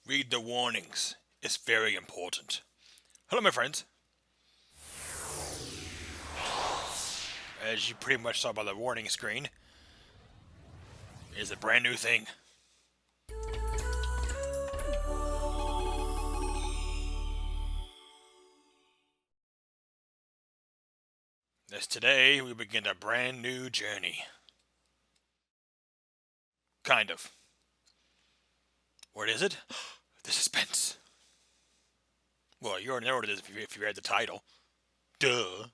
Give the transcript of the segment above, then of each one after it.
Read the warnings. It's very important. Hello, my friends. As you pretty much saw by the warning screen, is a brand new thing. As today, we begin a brand new journey. Kind of. What is it? The suspense. Well, you already know what it is if you read the title. Duh.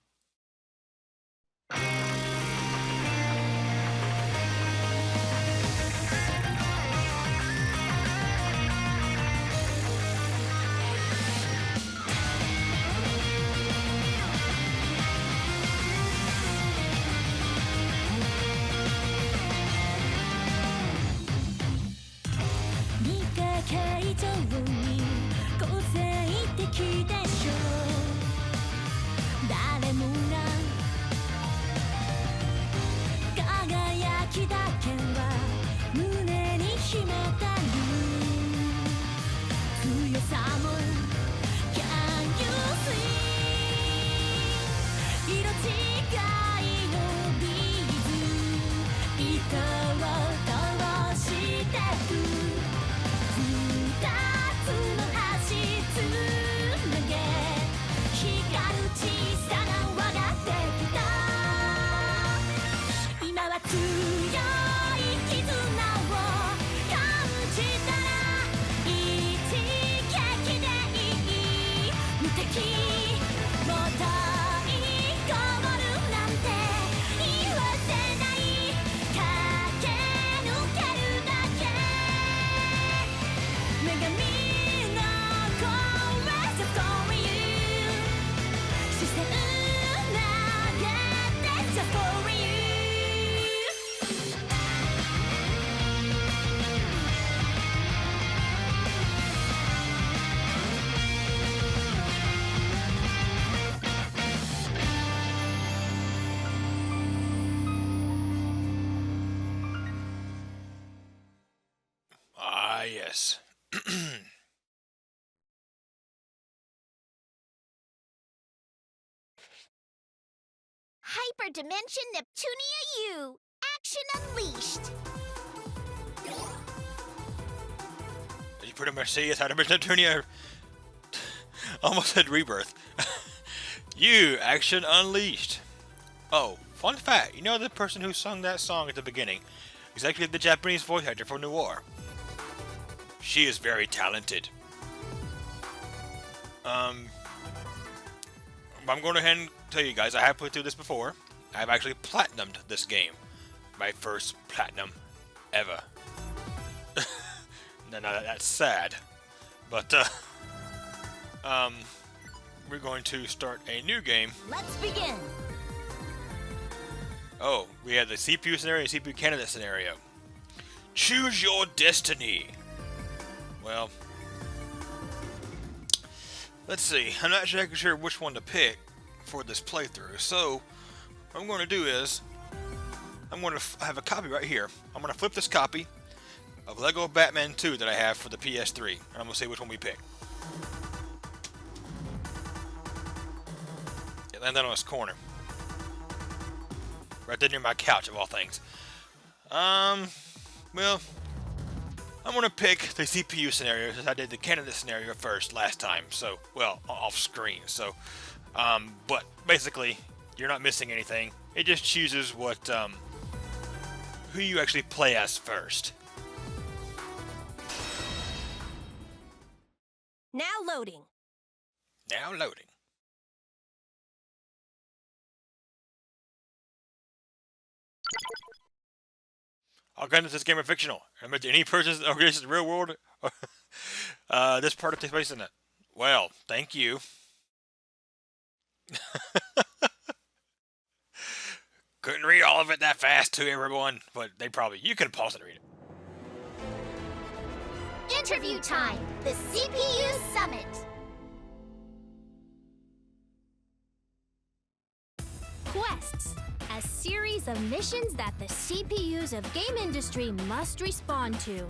Yes. Hyperdimension Neptunia U! Action unleashed! You pretty much see it's Hyperdimension Neptunia. Almost said rebirth. You, action unleashed. Oh, fun fact. You know the person who sung that song at the beginning is actually the Japanese voice actor for Noir. She is very talented. I'm going to ahead and tell you guys, I have played through this before. I've actually platinumed this game. My first platinum ever. No, that's sad. But, we're going to start a new game. Let's begin! Oh, we have the CPU scenario and CPU candidate scenario. Choose your destiny! Well, let's see. I'm not exactly sure which one to pick for this playthrough. So, what I'm going to do is, I'm going to have a copy right here. I'm going to flip this copy of Lego Batman 2 that I have for the PS3. And I'm going to see which one we pick. Land that on this corner. Right there near my couch, of all things. Well, I'm going to pick the CPU scenario since I did the candidate scenario first last time. So, well, off screen. So, but basically, you're not missing anything. It just chooses what, who you actually play as first. Now loading. Now loading. All guns in this game are fictional. Remember, any persons or organizations in the real world, this part takes place in it. Well, thank you. Couldn't read all of it that fast to everyone, but you can pause it and read it. Interview time! The CPU Summit! Quests. A series of missions that the CPUs of game industry must respond to.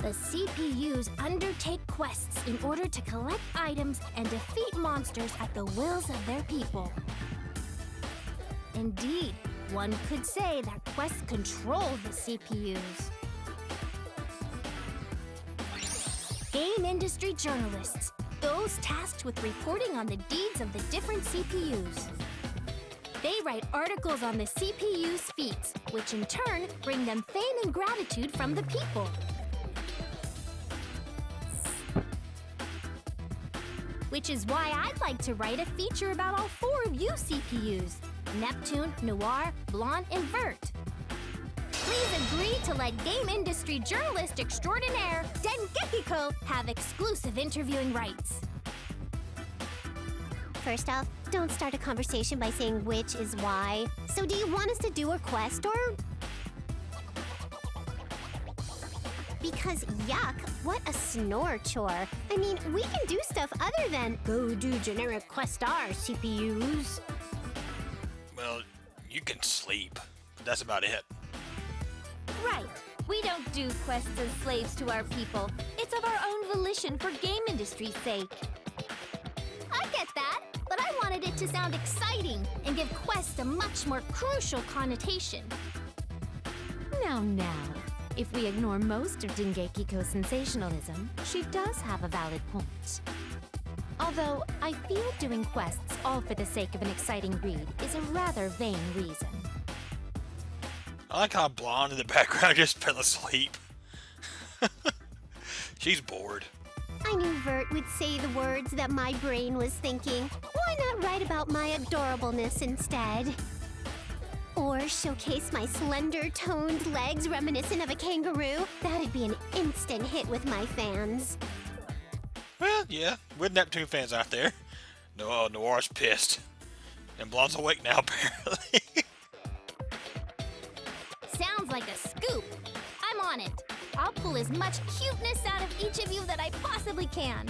The CPUs undertake quests in order to collect items and defeat monsters at the wills of their people. Indeed, one could say that quests control the CPUs. Game industry journalists, those tasked with reporting on the deeds of the different CPUs. They write articles on the CPU's feats, which in turn bring them fame and gratitude from the people. Which is why I'd like to write a feature about all 4 of you CPUs, Neptune, Noir, Blonde, and Vert. Please agree to let game industry journalist extraordinaire Dengekiko have exclusive interviewing rights. First off, don't start a conversation by saying which is why. So do you want us to do a quest or... Because yuck, what a snore chore. I mean, we can do stuff other than go do generic quest R, CPUs. Well, you can sleep, but that's about it. Right. We don't do quests as slaves to our people. It's of our own volition for game industry's sake. I get that, but I wanted it to sound exciting and give quest a much more crucial connotation. Now, if we ignore most of Dengekiko's sensationalism, she does have a valid point. Although, I feel doing quests all for the sake of an exciting read is a rather vain reason. I like how Blonde in the background just fell asleep. She's bored. I knew Vert would say the words that my brain was thinking. Why not write about my adorableness instead? Or showcase my slender, toned legs reminiscent of a kangaroo? That'd be an instant hit with my fans. Well, yeah, with Neptune fans out there. No, Noir's pissed. And Blonde's awake now, apparently. Sounds like a scoop. I'm on it. I'll pull as much cuteness out of each of you that I possibly can.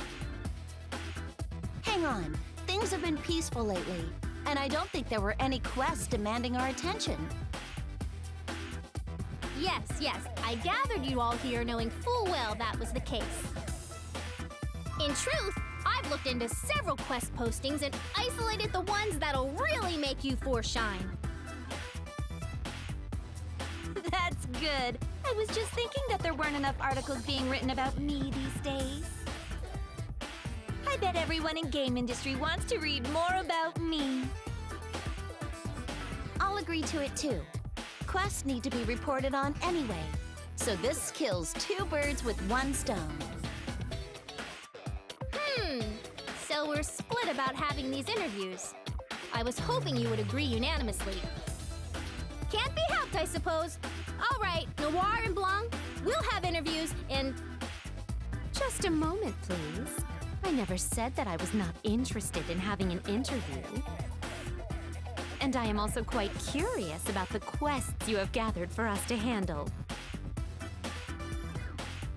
Hang on. Things have been peaceful lately, and I don't think there were any quests demanding our attention. Yes, I gathered you all here knowing full well that was the case. In truth, I've looked into several quest postings and isolated the ones that'll really make you four shine. That's good. I was just thinking that there weren't enough articles being written about me these days. I bet everyone in game industry wants to read more about me. I'll agree to it too. Quests need to be reported on anyway, so this kills 2 birds with 1 stone. So we're split about having these interviews. I was hoping you would agree unanimously. Can't be helped, I suppose. All right, Noir and Blanc, we'll have interviews and... Just a moment, please. I never said that I was not interested in having an interview. And I am also quite curious about the quests you have gathered for us to handle.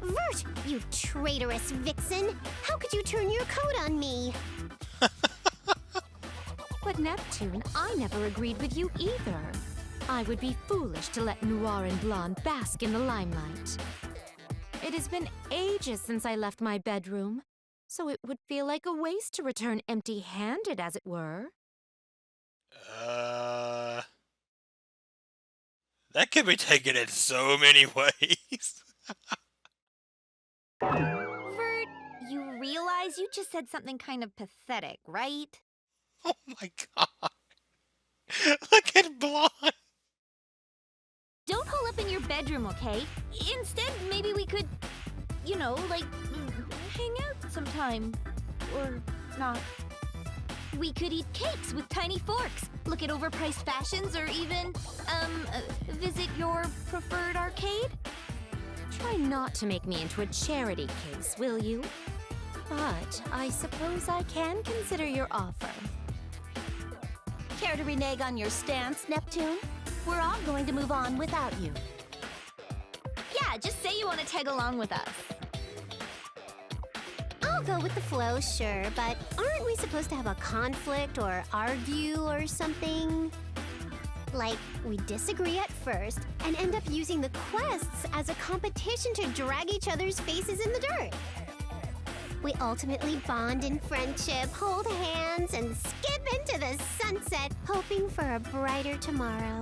Vert, you traitorous vixen! How could you turn your coat on me? But Neptune, I never agreed with you either. I would be foolish to let Noir and Blonde bask in the limelight. It has been ages since I left my bedroom, so it would feel like a waste to return empty-handed, as it were. That could be taken in so many ways. Vert, you realize you just said something kind of pathetic, right? Oh my god. Look at Blonde. Don't hole up in your bedroom, okay? Instead, maybe we could, you know, like, hang out sometime. Or not. We could eat cakes with tiny forks, look at overpriced fashions, or even, visit your preferred arcade? Try not to make me into a charity case, will you? But I suppose I can consider your offer. Care to renege on your stance, Neptune? We're all going to move on without you. Yeah, just say you want to tag along with us. I'll go with the flow, sure, but aren't we supposed to have a conflict or argue or something? Like, we disagree at first and end up using the quests as a competition to drag each other's faces in the dirt. We ultimately bond in friendship, hold hands, and skip into the sunset, hoping for a brighter tomorrow.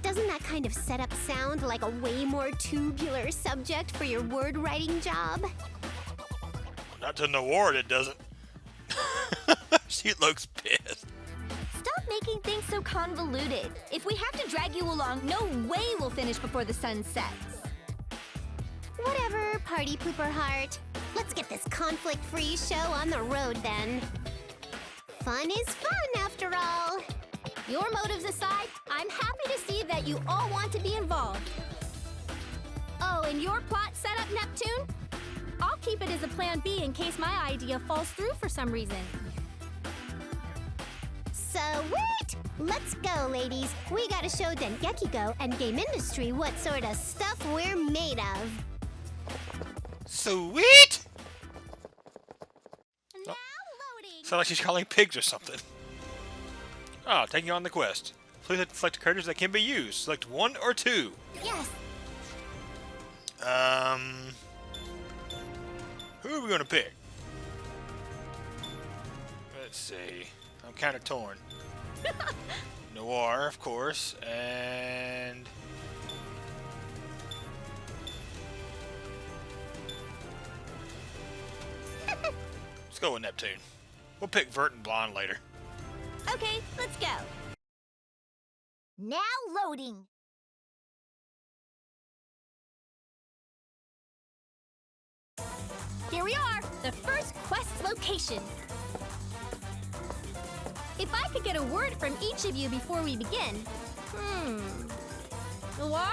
Doesn't that kind of setup sound like a way more tubular subject for your word writing job? Not to Noir, it doesn't. She looks pissed. Stop making things so convoluted. If we have to drag you along, no way we'll finish before the sun sets. Whatever, party pooper heart. Let's get this conflict-free show on the road then. Fun is fun, after all. Your motives aside, I'm happy to see that you all want to be involved. Oh, and your plot setup, Neptune? I'll keep it as a plan B in case my idea falls through for some reason. Sweet! Let's go, ladies. We gotta show Dengeki and game industry what sort of stuff we're made of. Sweet! Now loading! Sounds like she's calling pigs or something. Oh, taking on the quest. Please select characters that can be used. Select one or two. Yes! Who are we gonna pick? Let's see. I'm kind of torn. Noir, of course, and let's go with Neptune. We'll pick Vert and Blonde later. Okay, let's go. Now loading. Here we are, the first quest location. If I could get a word from each of you before we begin. Noir?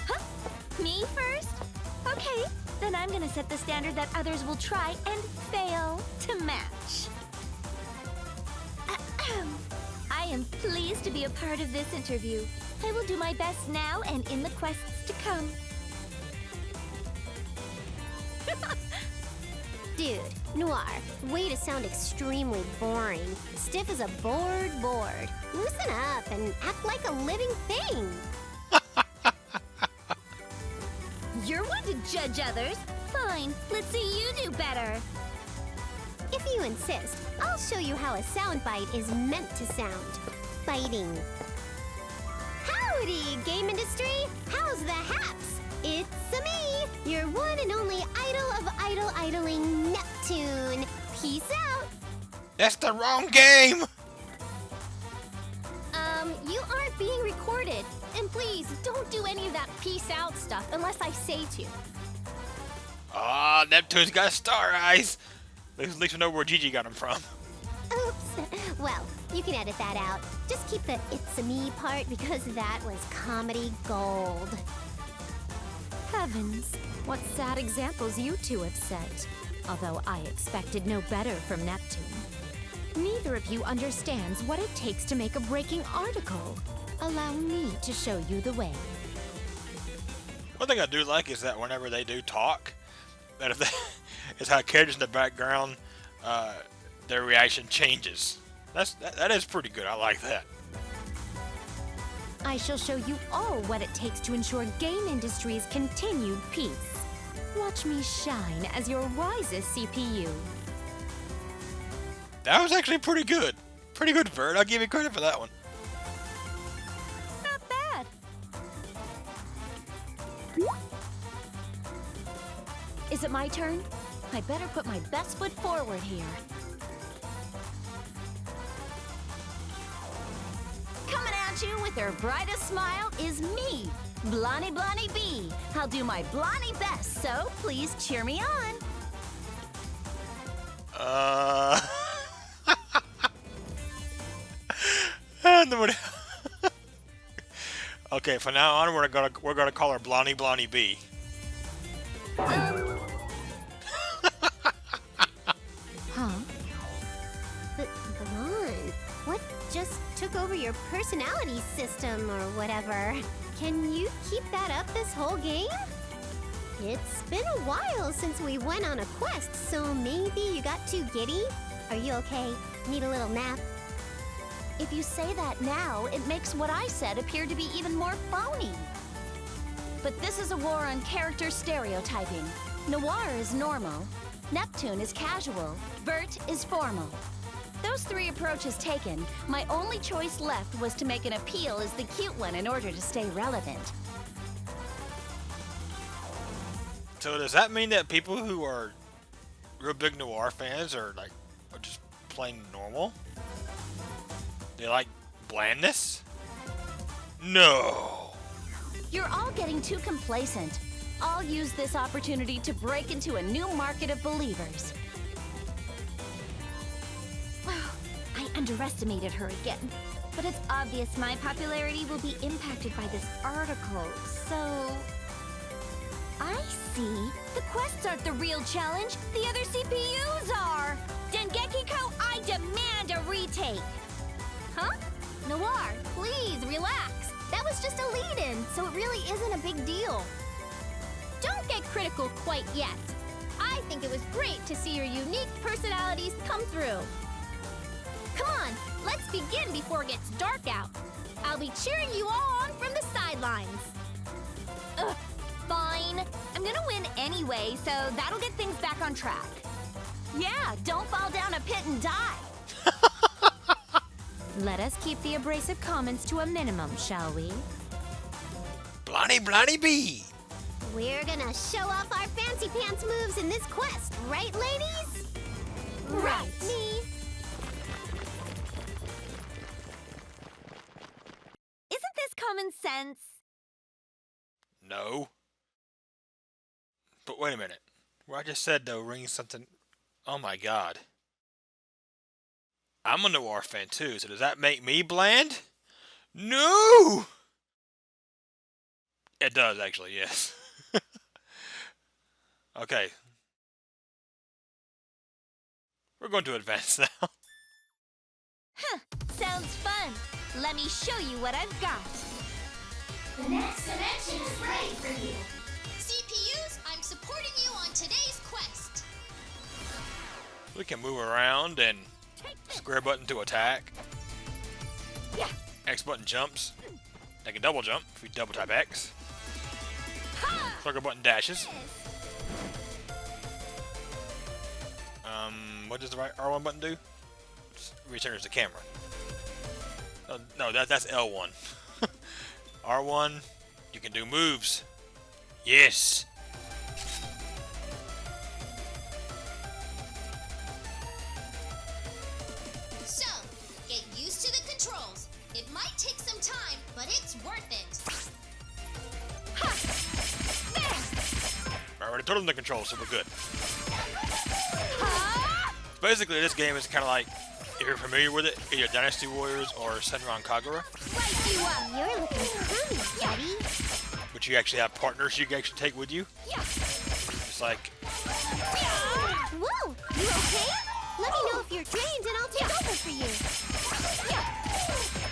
Huh? Me first? Okay, then I'm gonna set the standard that others will try and fail to match. Ahem. I am pleased to be a part of this interview. I will do my best now and in the quests to come. Dude, Noir, way to sound extremely boring. Stiff as a board. Loosen up and act like a living thing. You're one to judge others. Fine, let's see you do better. If you insist, I'll show you how a soundbite is meant to sound. Biting. Howdy, game industry! How's the haps? It's me, your one and only idol of idling Neptune. Peace out! That's the wrong game! You aren't being recorded. And please, don't do any of that peace out stuff unless I say to. Ah, Neptune's got star eyes! At least we know where Gigi got him from. Oops. Well, you can edit that out. Just keep the "it's a me" part because that was comedy gold. Heavens, what sad examples you two have set. Although I expected no better from Neptune. Neither of you understands what it takes to make a breaking article. Allow me to show you the way. One thing I do like is that whenever they do talk, that if they, it's how characters in the background, their reaction changes. That is pretty good. I like that. I shall show you all what it takes to ensure game industry's continued peace. Watch me shine as your wisest CPU. That was actually pretty good. Pretty good, Vert. I'll give you credit for that one. Not bad. Is it my turn? I better put my best foot forward here. Coming at you with her brightest smile is me, Blanny-Blanny-Bii. I'll do my Blanny best, so please cheer me on. Okay, from now on we're gonna call her Blanny-Blanny-Bii. Huh? But Blonde, what just took over your personality system or whatever? Can you keep that up this whole game? It's been a while since we went on a quest, so maybe you got too giddy? Are you okay? Need a little nap. If you say that now, it makes what I said appear to be even more phony. But this is a war on character stereotyping. Noir is normal, Neptune is casual, Vert is formal. Those three approaches taken, my only choice left was to make an appeal as the cute one in order to stay relevant. So does that mean that people who are real big Noir fans are just plain normal? They like blandness? No. You're all getting too complacent. I'll use this opportunity to break into a new market of believers. I underestimated her again. But it's obvious my popularity will be impacted by this article, so... I see. The quests aren't the real challenge. The other CPUs are. Dengeki-ko, I demand a retake. Huh? Noir, please relax. That was just a lead-in, so it really isn't a big deal. Don't get critical quite yet. I think it was great to see your unique personalities come through. Come on, let's begin before it gets dark out. I'll be cheering you all on from the sidelines. Ugh, fine. I'm gonna win anyway, so that'll get things back on track. Yeah, don't fall down a pit and die. Let us keep the abrasive comments to a minimum, shall we? Blanny-Blanny-Bii! We're gonna show off our fancy pants moves in this quest, right, ladies? Right. Me. Isn't this common sense? No. But wait a minute. What I just said, though, rings something... Oh my god. I'm a Noir fan, too, so does that make me bland? No! It does, actually, yes. Okay. We're going to advance now. Huh, sounds fun. Let me show you what I've got. The next dimension is ready for you. CPUs, I'm supporting you on today's quest. We can move around and square button to attack. Yeah. X button jumps. They can double jump if we double tap X. Circle button dashes. What does the right R1 button do? Just returns the camera. Oh, no, that's L1. R1, you can do moves. Yes. So, get used to the controls. It might take some time, but it's worth it. I already told them the controls, so we're good. Basically, this game is kind of like, if you're familiar with it, either Dynasty Warriors or Senran Kagura. Right you up. You're looking funny, buddy. But you actually have partners you can actually take with you. Yeah. It's like, Whoa, you okay? Let me know if you're drained and I'll take over for you. Yeah.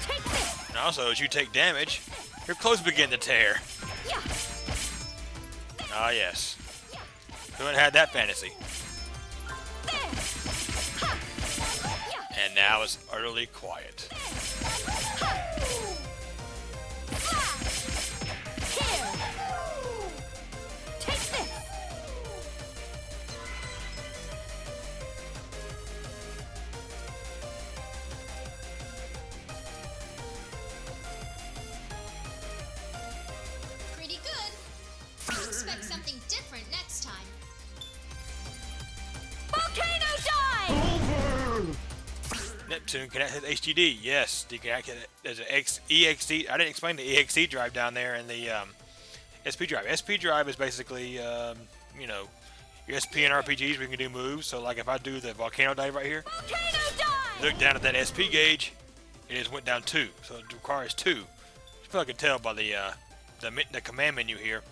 Take this. and also as you take damage, your clothes begin to tear. Yeah. Ah, yes. Who had had that fantasy? And now it's utterly quiet. Pretty good. Expect something different next time. Volcano dive! Neptune can act as HDD. Yes, you can act as an EXD. I didn't explain the EXD drive down there in the SP drive. SP drive is basically, you know, your SP and RPGs. We can do moves. So, like if I do the volcano dive right here, Volcano dive! look down at that SP gauge. It just went down 2, so it requires 2. You probably can tell by the command menu here.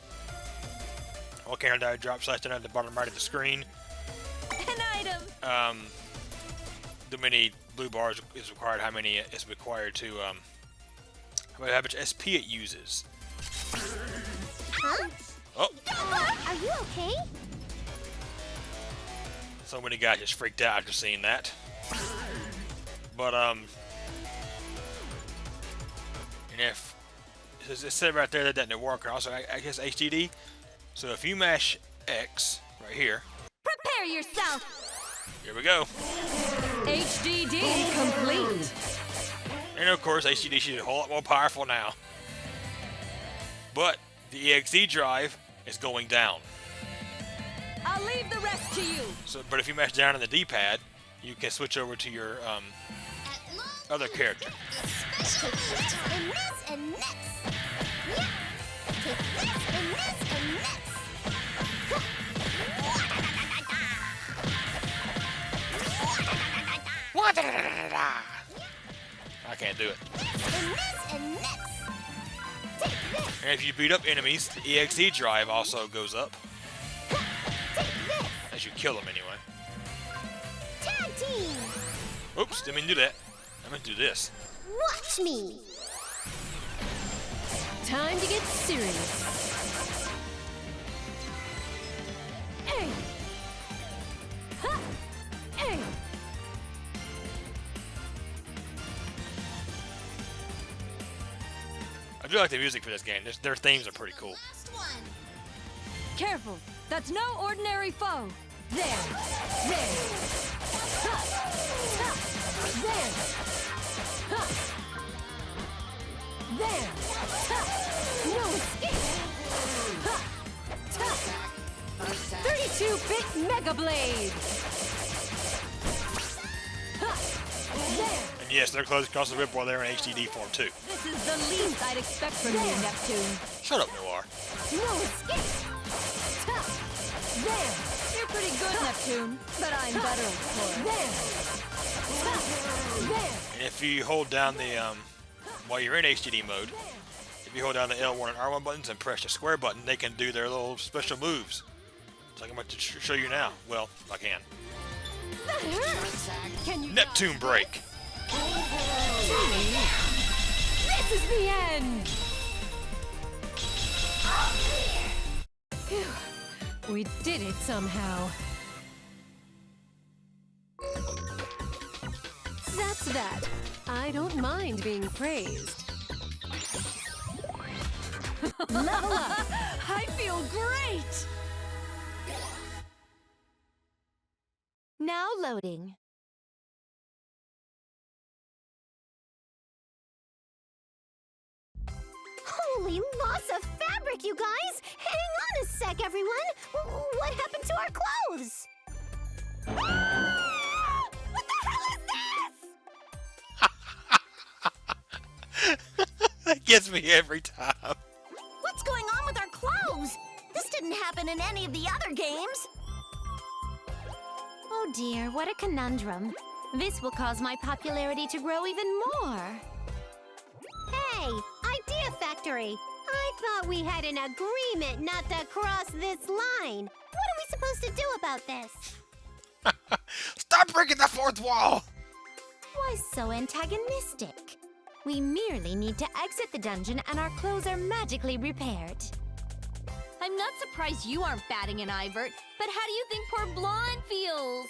Volcano dive drop slash down at the bottom right of the screen. An item! The many blue bars is required. How many is required to how much SP it uses. Huh? Oh, Are you okay? so many guys just freaked out after seeing that. But and if it said right there that Noir can also I guess HDD. So if you mash X right here, Prepare yourself! here we go. HDD complete! And of course, HDD should be a whole lot more powerful now. But the EXE drive is going down. I'll leave the rest to you! So, but if you mash down on the D-pad, you can switch over to your At long other character. it's special moves time. And this and this. Yeah. Take this and this and this. I can't do it. And this and this. Take this. And if you beat up enemies, the EXE drive also goes up. Take this. As you kill them anyway. Tag team. Oops, didn't mean to do that. I meant to do this. Watch me. Time to get serious. Hey! Ha! Hey! I do like the music for this game. Their themes are pretty cool. Last one. Careful! That's no ordinary foe! There! There! Ha! Ha! There! Ha! There! Ha! No escape! Ha! Ha! 32-bit Mega Blade! Ha! There! And yes, their clothes cross the rip while they're in HDD form too. This is the least I'd expect from you, Neptune. Shut up, Noir. No escape! Ha! There! You're pretty good, Neptune, but I'm better, of course. There! Ha! There! And if you hold down the while you're in HDD mode, if you hold down the L1 and R1 buttons and press the square button, they can do their little special moves. So I'm about to show you now. Well, if I can. That hurts! Can you Neptune break. This is the end! Phew. We did it somehow. That's that. I don't mind being praised. Level up! I feel great! Now loading. Holy loss of fabric, you guys! Hang on a sec, everyone! What happened to our clothes? What the hell is this? That gets me every time. What's going on with our clothes? This didn't happen in any of the other games. Oh dear, what a conundrum. This will cause my popularity to grow even more. Hey, Idea Factory! I thought we had an agreement not to cross this line. What are we supposed to do about this? Stop breaking the fourth wall! Why so antagonistic? We merely need to exit the dungeon and our clothes are magically repaired. I'm not surprised you aren't batting an Ivert, but how do you think poor Blonde feels?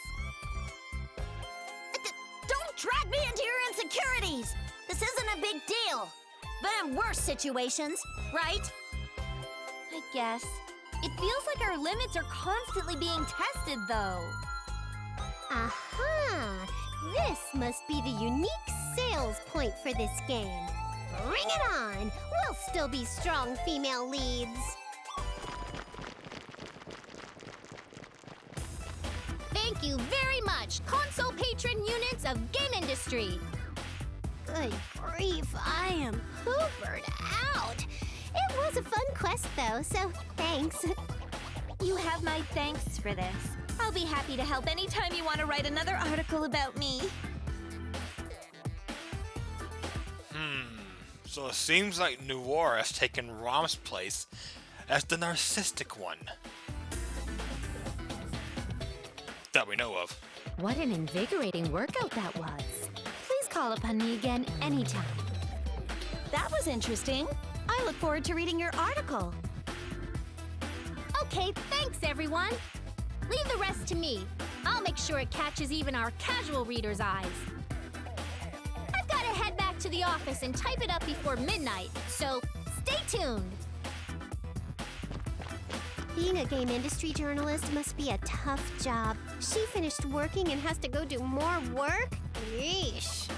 Don't drag me into your insecurities. This isn't a big deal. But in worse situations, right? I guess. It feels like our limits are constantly being tested, though. Aha! This must be the unique sales point for this game. Bring it on! We'll still be strong female leads. Thank you very much, console patron units of game industry. Good grief, I am hoovered out. It was a fun quest, though, so thanks. You have my thanks for this. I'll be happy to help anytime you want to write another article about me. So it seems like Noir has taken Rom's place as the narcissistic one. That we know of. What an invigorating workout that was. Please call upon me again anytime. That was interesting. I look forward to reading your article. Okay, thanks everyone. Leave the rest to me. I'll make sure it catches even our casual readers' eyes. to the office and type it up before midnight, so stay tuned. Being a game industry journalist must be a tough job. She finished working and has to go do more work? Yeesh.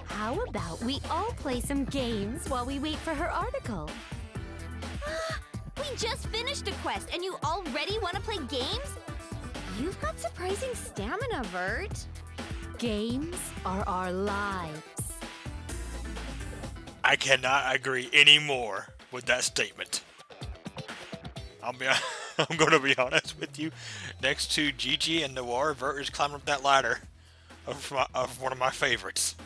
How about we all play some games while we wait for her article? We just finished a quest and you already want to play games? You've got surprising stamina, Vert. Games are our lives. I cannot agree any more with that statement. I'm gonna be honest with you. Next to Gigi and Noir, Vert is climbing up that ladder of one of my favorites.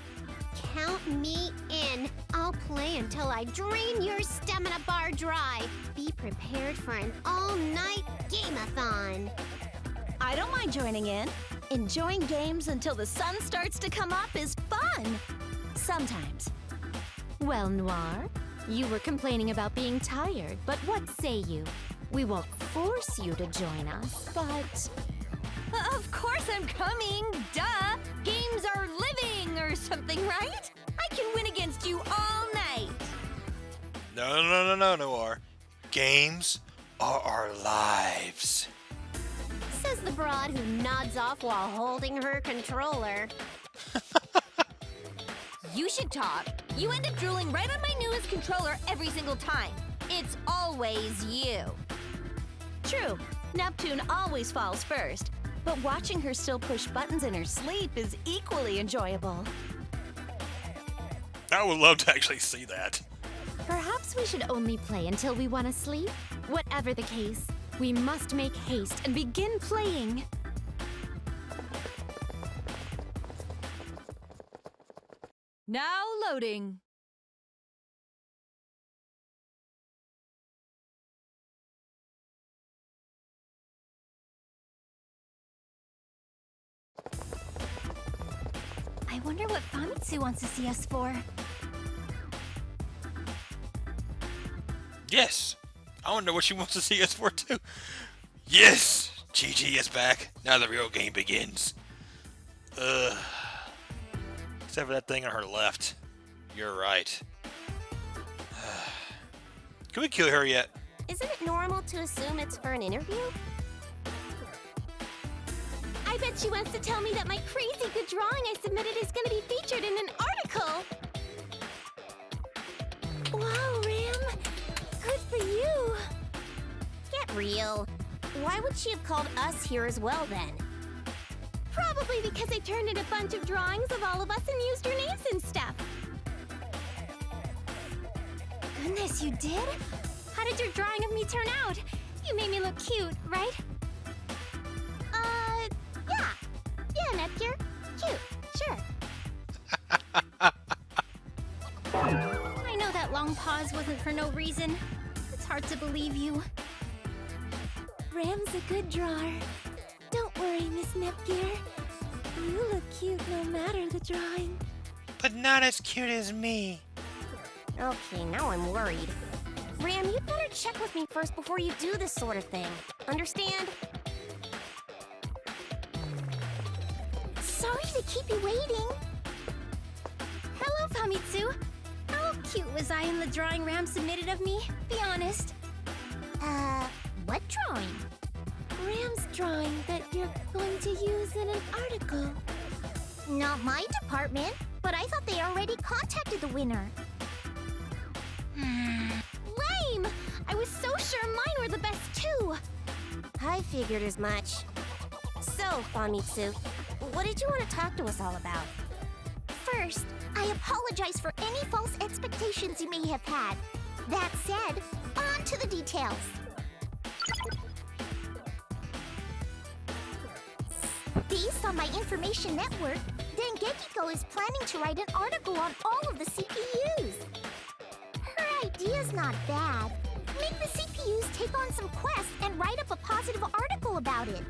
Count me in. I'll play until I drain your stamina bar dry. Be prepared for an all-night game-a-thon. I don't mind joining in. Enjoying games until the sun starts to come up is fun. Sometimes. Well, Noir, you were complaining about being tired, but what say you? We won't force you to join us, but... Of course I'm coming, duh! Games are living or something, right? I can win against you all night. No, Noir. Games are our lives. Says the broad who nods off while holding her controller. You should talk. You end up drooling right on my newest controller every single time. It's always you. True, Neptune always falls first, but watching her still push buttons in her sleep is equally enjoyable. I would love to actually see that. Perhaps we should only play until we want to sleep? Whatever the case, we must make haste and begin playing. Now loading. I wonder what Famitsu wants to see us for. Yes! I wonder what she wants to see us for, too. Yes! Gigi is back. Now the real game begins. Ugh. Except for that thing on her left. You're right. Can we kill her yet? Isn't it normal to assume it's for an interview? I bet she wants to tell me that my crazy good drawing I submitted is going to be featured in an article. Wow, Ram. Good for you. Get real. Why would she have called us here as well, then? Probably because I turned in a bunch of drawings of all of us and used your names and stuff. Goodness, you did? How did your drawing of me turn out? You made me look cute, right? Yeah, Nepgear. Cute, sure. I know that long pause wasn't for no reason. It's hard to believe you. Ram's a good drawer. Don't worry, Miss Nepgear. You look cute no matter the drawing. But not as cute as me. Okay, now I'm worried. Ram, you better check with me first before you do this sort of thing. Understand? Sorry to keep you waiting. Hello, Famitsu. How cute was I in the drawing Ram submitted of me? Be honest. What drawing? Ram's drawing that you're going to use in an article. Not my department, but I thought they already contacted the winner. Lame! I was so sure mine were the best too. I figured as much. So, Famitsu, what did you want to talk to us all about? First, I apologize for any false expectations you may have had. That said, on to the details. Based on my information network, Dengekiko is planning to write an article on all of the CPUs. Her idea's not bad. Make the CPUs take on some quests and write up a positive article about it.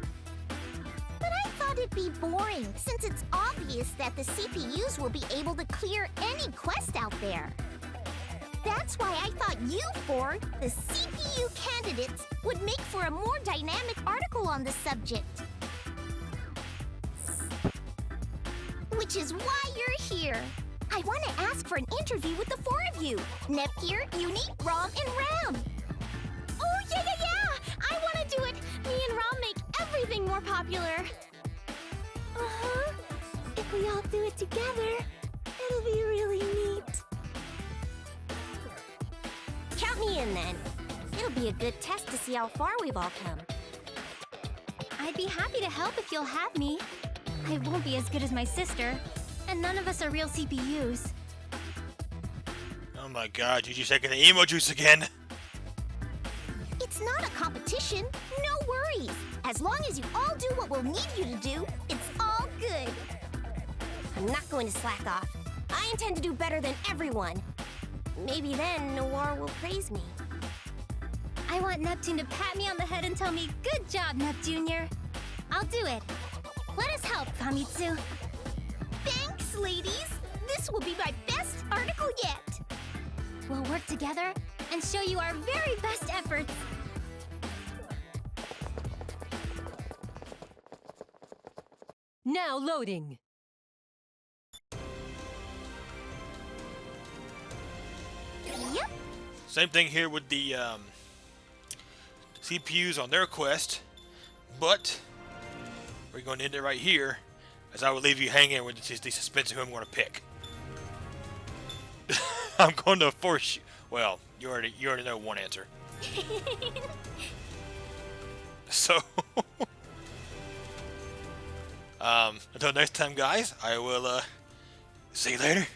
But I thought it'd be boring, since it's obvious that the CPUs will be able to clear any quest out there. That's why I thought you four, the CPU candidates, would make for a more dynamic article on the subject. Which is why you're here. I want to ask for an interview with the four of you. Nep here, Uni, Rom, and Ram. Oh, yeah! I want to do it! Me and Rom make everything more popular. Uh-huh. If we all do it together, it'll be really neat. Count me in then. It'll be a good test to see how far we've all come. I'd be happy to help if you'll have me. I won't be as good as my sister, and none of us are real CPUs. Oh my god, you just taking the emo juice again. It's not a competition. No worries. As long as you all do what we'll need you to do, it's all good. I'm not going to slack off. I intend to do better than everyone. Maybe then Noir will praise me. I want Neptune to pat me on the head and tell me, "Good job, Nep Jr." I'll do it. Let us help, Famitsu. Thanks, ladies. This will be my best article yet. We'll work together and show you our very best efforts. Now loading. Yep. Same thing here with the CPUs on their quest, but we're going to end it right here, as I will leave you hanging with the suspense of who I'm going to pick. I'm going to force you. Well, you already know one answer. So, until next time, guys, I will see you later.